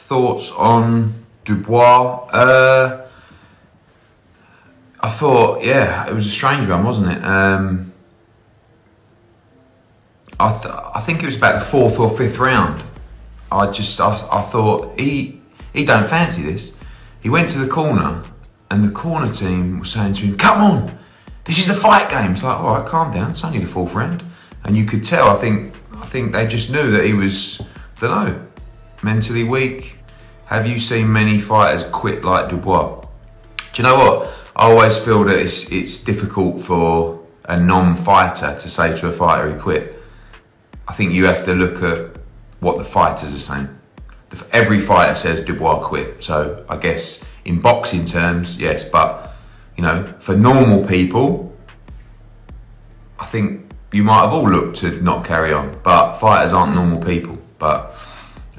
thoughts on Dubois? I thought, yeah, it was a strange one, wasn't it? I think it was about the fourth or fifth round. I thought he don't fancy this. He went to the corner, and the corner team was saying to him, "Come on, this is the fight game." It's like, all right, calm down. It's only the fourth round, and you could tell. I think they just knew that he was, I don't know, mentally weak. Have you seen many fighters quit like Dubois? Do you know what? I always feel that it's difficult for a non-fighter to say to a fighter he quit. I think you have to look at what the fighters are saying. Every fighter says Dubois quit, so I guess in boxing terms, yes, but you know, for normal people, I think you might have all looked to not carry on, but fighters aren't normal people. But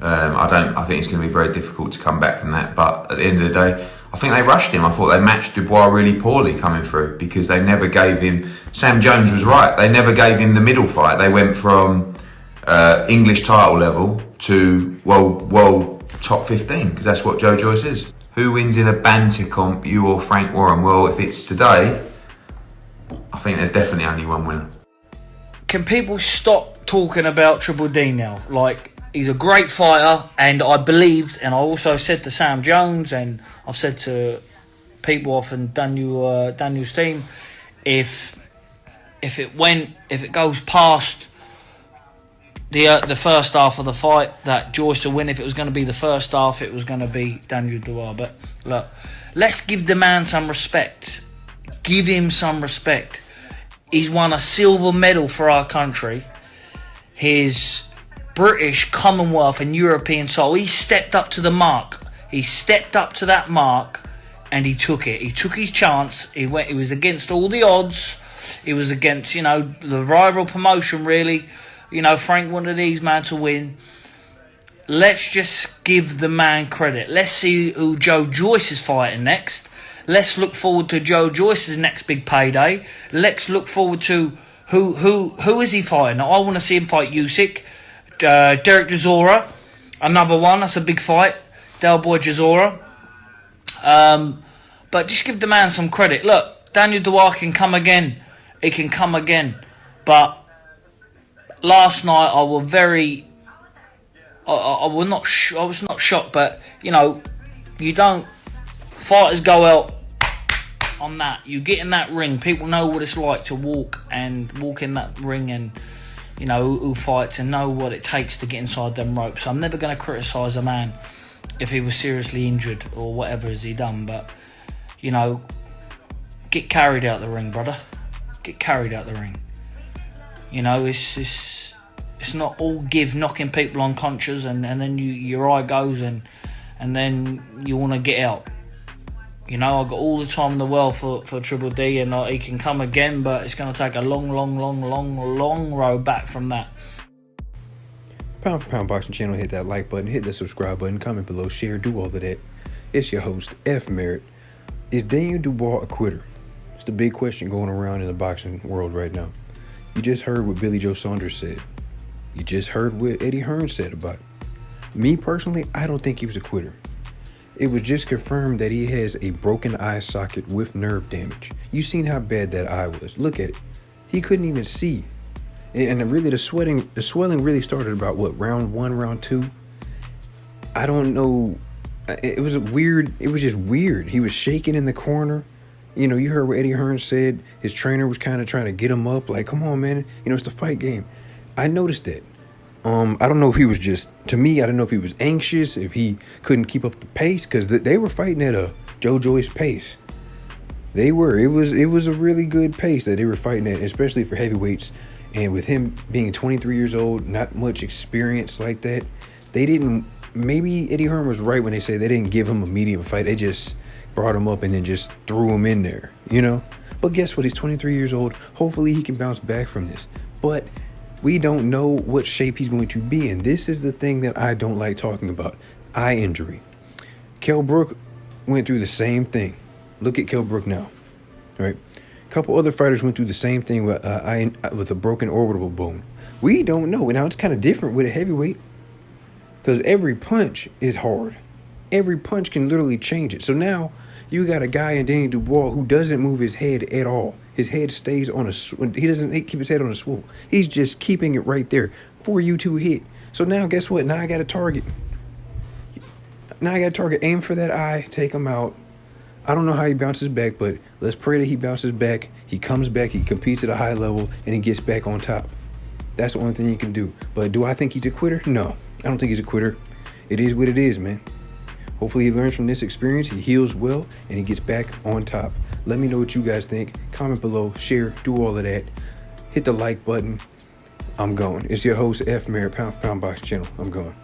I think it's going to be very difficult to come back from that. But at the end of the day, I think they rushed him. I thought they matched Dubois really poorly coming through, because they never gave him, Sam Jones was right, they never gave him the middle fight. They went from English title level to world top 15, because that's what Joe Joyce is. Who wins in a banter comp, you or Frank Warren? Well, if it's today, I think there's definitely only one winner. Can people stop talking about Triple D now? Like, he's a great fighter, and I believed, and I also said to Sam Jones, and I've said to people off in Daniel's team, if it goes past the first half of the fight, that Joyce will win. If it was going to be the first half, it was going to be Daniel Dubois. But look, let's give the man some respect. Give him some respect. He's won a silver medal for our country. His British, Commonwealth and European title. He stepped up to the mark. He stepped up to that mark and he took it. He took his chance. He was against all the odds. He was against, the rival promotion, really. Frank wanted these man to win. Let's just give the man credit. Let's see who Joe Joyce is fighting next. Let's look forward to Joe Joyce's next big payday. Let's look forward to who is he fighting. I want to see him fight Usyk, Derek Chisora, another one. That's a big fight. Del Boy Chisora. But just give the man some credit. Look, Daniel Dubois can come again. He can come again. But last night I was not shocked, but you don't. Fighters go out on that. You get in that ring. People know what it's like to walk in that ring, and who fights and know what it takes to get inside them ropes. So I'm never going to criticise a man if he was seriously injured or whatever has he done. But get carried out the ring, brother. Get carried out the ring. It's not all give, knocking people unconscious, and then your eye goes and then you want to get out. I've got all the time in the world for Triple D, and he can come again, but it's going to take a long road back from that. Pound for Pound Boxing Channel, hit that like button, hit the subscribe button, comment below, share, do all of that. It's your host, F. Merritt. Is Daniel Dubois a quitter? It's the big question going around in the boxing world right now. You just heard what Billy Joe Saunders said. You just heard what Eddie Hearn said about it. Me personally, I don't think he was a quitter. It was just confirmed that he has a broken eye socket with nerve damage. You seen how bad that eye was. Look at it. He couldn't even see. And really the swelling really started about round 1, round 2? I don't know. It was weird. It was just weird. He was shaking in the corner. You heard what Eddie Hearn said. His trainer was kind of trying to get him up, like, come on, man. It's the fight game. I noticed that. I don't know if he was to me, I don't know if he was anxious, if he couldn't keep up the pace, because they were fighting at a Joe Joyce pace. They were. It was a really good pace that they were fighting at, especially for heavyweights. And with him being 23 years old, not much experience like that, maybe Eddie Hearn was right when they said they didn't give him a medium fight. They just brought him up and then just threw him in there, But guess what? He's 23 years old. Hopefully he can bounce back from this. But we don't know what shape he's going to be in. This is the thing that I don't like talking about. Eye injury. Kell Brook went through the same thing. Look at Kell Brook now. Right? A couple other fighters went through the same thing with a broken orbital bone. We don't know. Now it's kind of different with a heavyweight, Because every punch is hard. Every punch can literally change it. So now you got a guy in Daniel Dubois who doesn't move his head at all. His head stays on he doesn't keep his head on a swivel. He's just keeping it right there for you to hit. So now guess what? Now I got a target. Aim for that eye. Take him out. I don't know how he bounces back, but let's pray that he bounces back. He comes back. He competes at a high level, and he gets back on top. That's the only thing you can do. But do I think he's a quitter? No, I don't think he's a quitter. It is what it is, man. Hopefully he learns from this experience, he heals well, and he gets back on top. Let me know what you guys think. Comment below, share, do all of that. Hit the like button. I'm going. It's your host, F. Merritt, Pound for Pound Boxing Channel. I'm going.